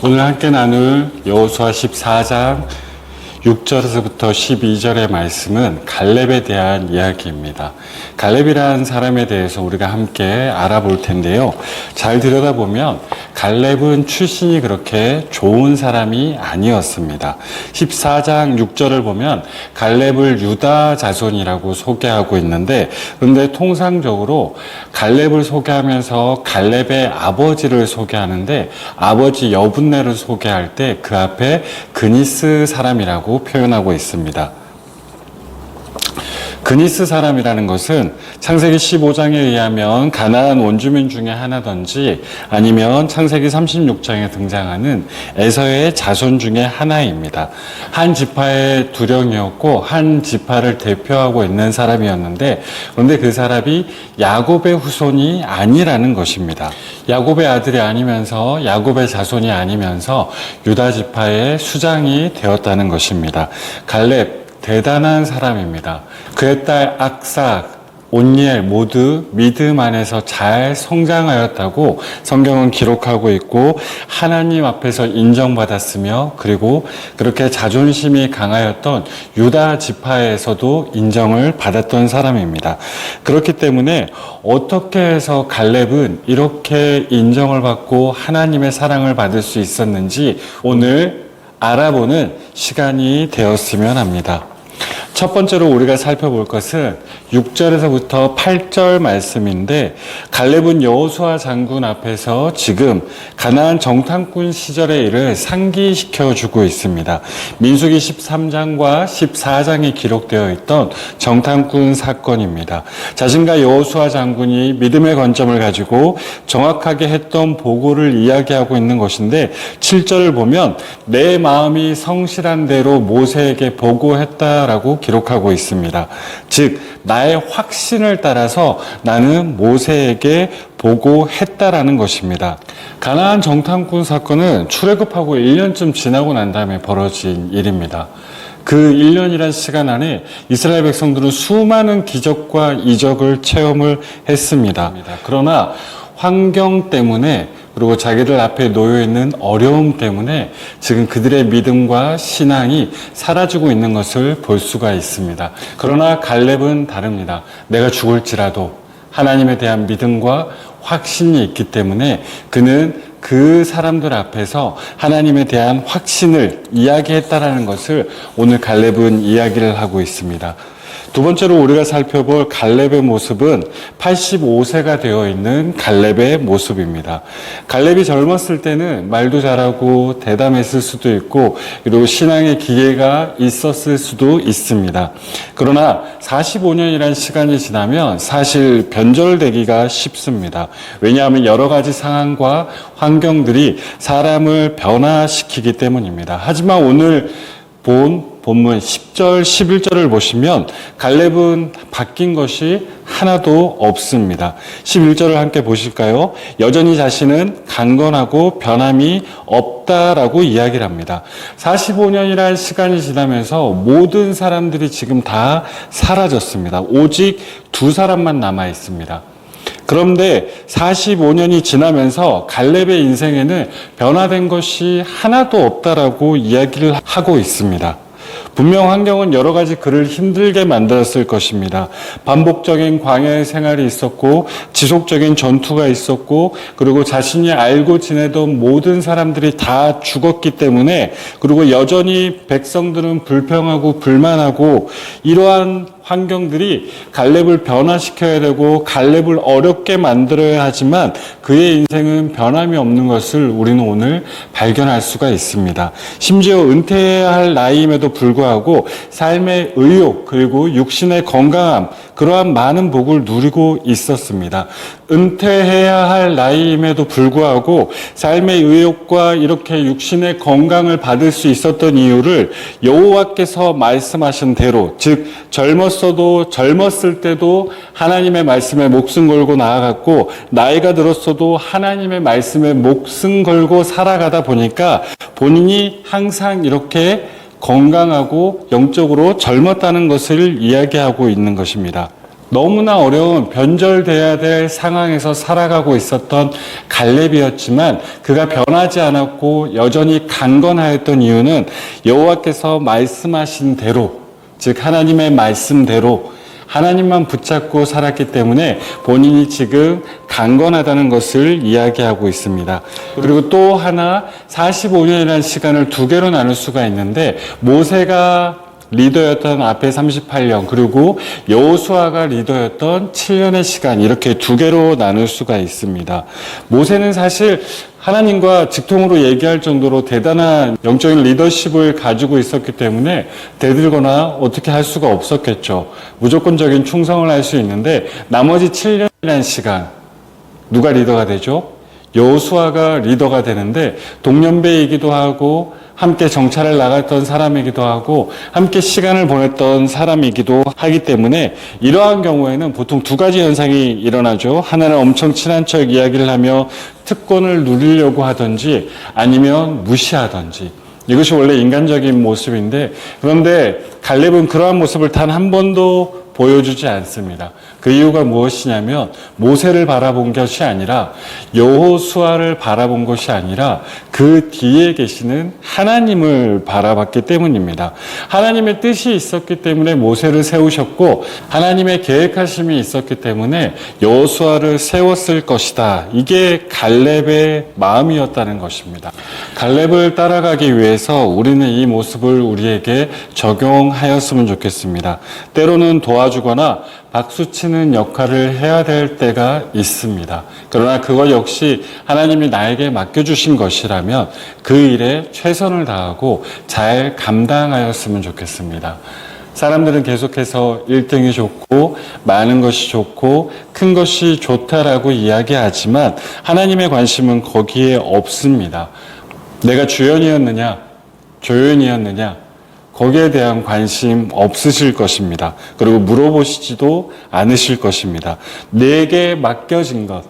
오늘 함께 나눌 여호수아 14장 6절에서부터 12절의 말씀은 갈렙에 대한 이야기입니다. 갈렙이라는 사람에 대해서 우리가 함께 알아볼 텐데요. 잘 들여다보면 갈렙은 출신이 그렇게 좋은 사람이 아니었습니다. 14장 6절을 보면 갈렙을 유다 자손이라고 소개하고 있는데, 그런데 통상적으로 갈렙을 소개하면서 갈렙의 아버지를 소개하는데, 아버지 여분네를 소개할 때 그 앞에 그니스 사람이라고 표현하고 있습니다. 그니스 사람이라는 것은 창세기 15장에 의하면 가나안 원주민 중에 하나든지 아니면 창세기 36장에 등장하는 에서의 자손 중에 하나입니다. 한 지파의 두령이었고 한 지파를 대표하고 있는 사람이었는데, 그런데 그 사람이 야곱의 후손이 아니라는 것입니다. 야곱의 아들이 아니면서 야곱의 자손이 아니면서 유다 지파의 수장이 되었다는 것입니다. 갈렙, 대단한 사람입니다. 그의 딸 악사, 온니엘 모두 믿음 안에서 잘 성장하였다고 성경은 기록하고 있고, 하나님 앞에서 인정받았으며, 그리고 그렇게 자존심이 강하였던 유다 지파에서도 인정을 받았던 사람입니다. 그렇기 때문에 어떻게 해서 갈렙은 이렇게 인정을 받고 하나님의 사랑을 받을 수 있었는지 오늘 알아보는 시간이 되었으면 합니다. 첫 번째로 우리가 살펴볼 것은 6절에서부터 8절 말씀인데, 갈렙은 여호수아 장군 앞에서 지금 가나안 정탐꾼 시절의 일을 상기시켜 주고 있습니다. 민수기 13장과 14장에 기록되어 있던 정탐꾼 사건입니다. 자신과 여호수아 장군이 믿음의 관점을 가지고 정확하게 했던 보고를 이야기하고 있는 것인데, 7절을 보면 내 마음이 성실한 대로 모세에게 보고했다라고 기록하고 있습니다. 즉, 나의 확신을 따라서 나는 모세에게 보고했다라는 것입니다. 가나안 정탐꾼 사건은 출애굽하고 1년쯤 지나고 난 다음에 벌어진 일입니다. 그 1년이란 시간 안에 이스라엘 백성들은 수많은 기적과 이적을 체험을 했습니다. 그러나 환경 때문에, 그리고 자기들 앞에 놓여있는 어려움 때문에 지금 그들의 믿음과 신앙이 사라지고 있는 것을 볼 수가 있습니다. 그러나 갈렙은 다릅니다. 내가 죽을지라도 하나님에 대한 믿음과 확신이 있기 때문에 그는 그 사람들 앞에서 하나님에 대한 확신을 이야기했다라는 것을 오늘 갈렙은 이야기를 하고 있습니다. 두 번째로 우리가 살펴볼 갈렙의 모습은 85세가 되어 있는 갈렙의 모습입니다. 갈렙이 젊었을 때는 말도 잘하고 대담했을 수도 있고, 그리고 신앙의 기회가 있었을 수도 있습니다. 그러나 45년이라는 시간이 지나면 사실 변절되기가 쉽습니다. 왜냐하면 여러 가지 상황과 환경들이 사람을 변화시키기 때문입니다. 하지만 오늘 본문 10절, 11절을 보시면 갈렙은 바뀐 것이 하나도 없습니다. 11절을 함께 보실까요? 여전히 자신은 강건하고 변함이 없다라고 이야기를 합니다. 45년이라는 시간이 지나면서 모든 사람들이 지금 다 사라졌습니다. 오직 두 사람만 남아 있습니다. 그런데 45년이 지나면서 갈렙의 인생에는 변화된 것이 하나도 없다라고 이야기를 하고 있습니다. 분명 환경은 여러 가지 그를 힘들게 만들었을 것입니다. 반복적인 광야의 생활이 있었고, 지속적인 전투가 있었고, 그리고 자신이 알고 지내던 모든 사람들이 다 죽었기 때문에, 그리고 여전히 백성들은 불평하고 불만하고, 이러한 환경들이 갈렙을 변화시켜야 되고 갈렙을 어렵게 만들어야 하지만 그의 인생은 변함이 없는 것을 우리는 오늘 발견할 수가 있습니다. 심지어 은퇴해야 할 나이임에도 불구하고 삶의 의욕, 그리고 육신의 건강함, 그러한 많은 복을 누리고 있었습니다. 은퇴해야 할 나이임에도 불구하고 삶의 의욕과 이렇게 육신의 건강을 받을 수 있었던 이유를 여호와께서 말씀하신 대로, 즉 젊었을 때도 하나님의 말씀에 목숨 걸고 나아갔고, 나이가 들었어도 하나님의 말씀에 목숨 걸고 살아가다 보니까 본인이 항상 이렇게 건강하고 영적으로 젊었다는 것을 이야기하고 있는 것입니다. 너무나 어려운 변절돼야 될 상황에서 살아가고 있었던 갈렙이었지만 그가 변하지 않았고 여전히 강건하였던 이유는 여호와께서 말씀하신 대로, 즉 하나님의 말씀대로 하나님만 붙잡고 살았기 때문에 본인이 지금 강건하다는 것을 이야기하고 있습니다. 그리고 또 하나 45년이라는 시간을 두 개로 나눌 수가 있는데, 모세가 리더였던 앞에 38년, 그리고 여호수아가 리더였던 7년의 시간, 이렇게 두 개로 나눌 수가 있습니다. 모세는 사실 하나님과 직통으로 얘기할 정도로 대단한 영적인 리더십을 가지고 있었기 때문에 대들거나 어떻게 할 수가 없었겠죠. 무조건적인 충성을 할 수 있는데, 나머지 7년이라는 시간 누가 리더가 되죠? 여호수아가 리더가 되는데, 동년배이기도 하고 함께 정찰을 나갔던 사람이기도 하고 함께 시간을 보냈던 사람이기도 하기 때문에 이러한 경우에는 보통 두 가지 현상이 일어나죠. 하나는 엄청 친한 척 이야기를 하며 특권을 누리려고 하든지, 아니면 무시하든지. 이것이 원래 인간적인 모습인데, 그런데 갈렙은 그러한 모습을 단 한 번도 보여주지 않습니다. 그 이유가 무엇이냐면, 모세를 바라본 것이 아니라, 여호수아를 바라본 것이 아니라 그 뒤에 계시는 하나님을 바라봤기 때문입니다. 하나님의 뜻이 있었기 때문에 모세를 세우셨고, 하나님의 계획하심이 있었기 때문에 여호수아를 세웠을 것이다. 이게 갈렙의 마음이었다는 것입니다. 갈렙을 따라가기 위해서 우리는 이 모습을 우리에게 적용하였으면 좋겠습니다. 때로는 도와주거나 박수치는 역할을 해야 될 때가 있습니다. 그러나 그것 역시 하나님이 나에게 맡겨주신 것이라면 그 일에 최선을 다하고 잘 감당하였으면 좋겠습니다. 사람들은 계속해서 1등이 좋고 많은 것이 좋고 큰 것이 좋다라고 이야기하지만 하나님의 관심은 거기에 없습니다. 내가 주연이었느냐, 조연이었느냐, 거기에 대한 관심 없으실 것입니다. 그리고 물어보시지도 않으실 것입니다. 내게 맡겨진 것,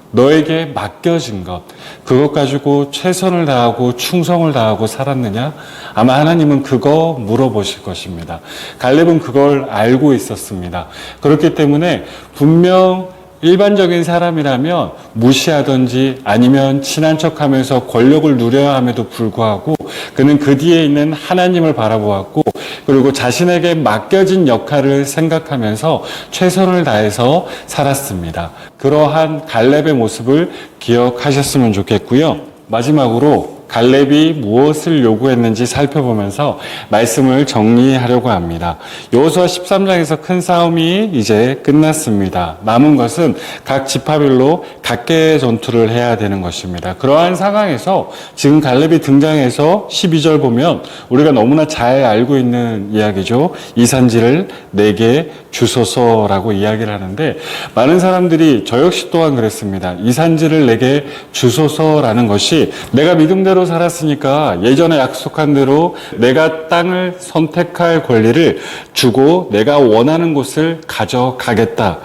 너에게 맡겨진 것, 그것 가지고 최선을 다하고 충성을 다하고 살았느냐? 아마 하나님은 그거 물어보실 것입니다. 갈렙은 그걸 알고 있었습니다. 그렇기 때문에 분명 일반적인 사람이라면 무시하든지 아니면 친한 척하면서 권력을 누려야 함에도 불구하고 그는 그 뒤에 있는 하나님을 바라보았고, 그리고 자신에게 맡겨진 역할을 생각하면서 최선을 다해서 살았습니다. 그러한 갈렙의 모습을 기억하셨으면 좋겠고요. 마지막으로 갈렙이 무엇을 요구했는지 살펴보면서 말씀을 정리하려고 합니다. 여호수아 13장에서 큰 싸움이 이제 끝났습니다. 남은 것은 각 지파별로 각계의 전투를 해야 되는 것입니다. 그러한 상황에서 지금 갈렙이 등장해서 12절 보면 우리가 너무나 잘 알고 있는 이야기죠. 이 산지를 내게 주소서라고 이야기를 하는데, 많은 사람들이, 저 역시 또한 그랬습니다. 이 산지를 내게 주소서라는 것이, 내가 믿음대로 살았으니까 예전에 약속한 대로 내가 땅을 선택할 권리를 주고 내가 원하는 곳을 가져가겠다,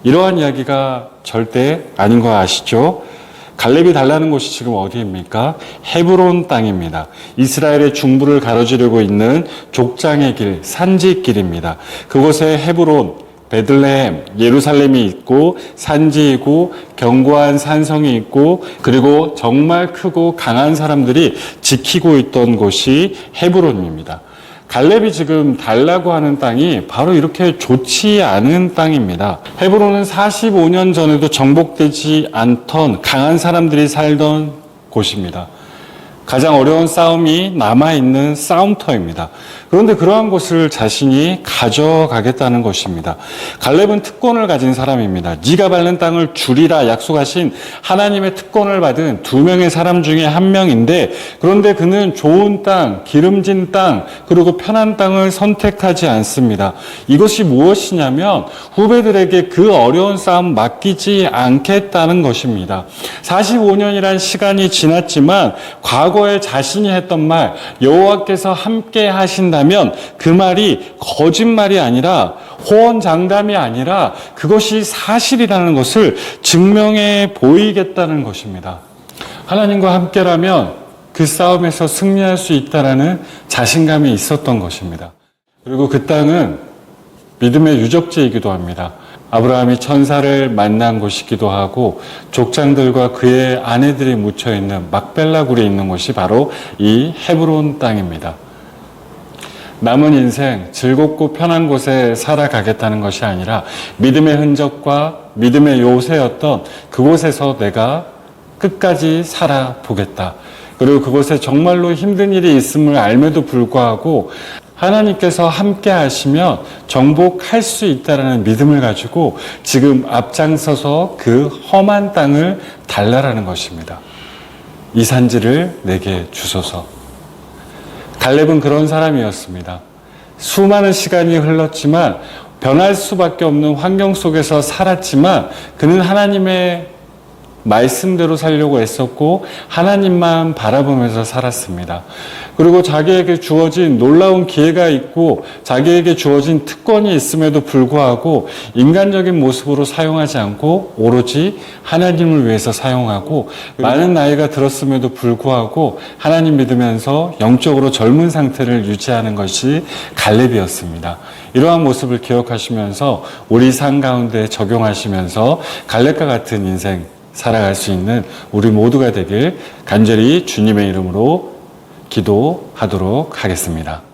이러한 이야기가 절대 아닌 거 아시죠? 갈렙이 달라는 곳이 지금 어디입니까? 헤브론 땅입니다. 이스라엘의 중부를 가로지르고 있는 족장의 길, 산지길입니다. 그곳에 헤브론, 베들레헴, 예루살렘이 있고 산지이고 견고한 산성이 있고, 그리고 정말 크고 강한 사람들이 지키고 있던 곳이 헤브론입니다. 갈렙이 지금 달라고 하는 땅이 바로 이렇게 좋지 않은 땅입니다. 헤브론은 45년 전에도 정복되지 않던 강한 사람들이 살던 곳입니다. 가장 어려운 싸움이 남아있는 싸움터입니다. 그런데 그러한 곳을 자신이 가져가겠다는 것입니다. 갈렙은 특권을 가진 사람입니다. 네가 밟는 땅을 주리라 약속하신 하나님의 특권을 받은 두 명의 사람 중에 한 명인데, 그런데 그는 좋은 땅, 기름진 땅, 그리고 편한 땅을 선택하지 않습니다. 이것이 무엇이냐면 후배들에게 그 어려운 싸움 맡기지 않겠다는 것입니다. 45년이란 시간이 지났지만 과거에 자신이 했던 말, 여호와께서 함께 하신다면 그 말이 거짓말이 아니라 호언장담이 아니라 그것이 사실이라는 것을 증명해 보이겠다는 것입니다. 하나님과 함께라면 그 싸움에서 승리할 수 있다라는 자신감이 있었던 것입니다. 그리고 그 땅은 믿음의 유적지이기도 합니다. 아브라함이 천사를 만난 곳이기도 하고 족장들과 그의 아내들이 묻혀있는 막벨라 굴이 있는 곳이 바로 이 헤브론 땅입니다. 남은 인생 즐겁고 편한 곳에 살아가겠다는 것이 아니라 믿음의 흔적과 믿음의 요새였던 그곳에서 내가 끝까지 살아보겠다. 그리고 그곳에 정말로 힘든 일이 있음을 알매도 불구하고 하나님께서 함께 하시면 정복할 수 있다는 믿음을 가지고 지금 앞장서서 그 험한 땅을 달라라는 것입니다. 이 산지를 내게 주소서. 갈렙은 그런 사람이었습니다. 수많은 시간이 흘렀지만 변할 수밖에 없는 환경 속에서 살았지만 그는 하나님의 말씀대로 살려고 애썼고 하나님만 바라보면서 살았습니다. 그리고 자기에게 주어진 놀라운 기회가 있고 자기에게 주어진 특권이 있음에도 불구하고 인간적인 모습으로 사용하지 않고 오로지 하나님을 위해서 사용하고 많은 나이가 들었음에도 불구하고 하나님 믿으면서 영적으로 젊은 상태를 유지하는 것이 갈렙이었습니다. 이러한 모습을 기억하시면서 우리 삶 가운데 적용하시면서 갈렙과 같은 인생 살아갈 수 있는 우리 모두가 되길 간절히 주님의 이름으로 기도하도록 하겠습니다.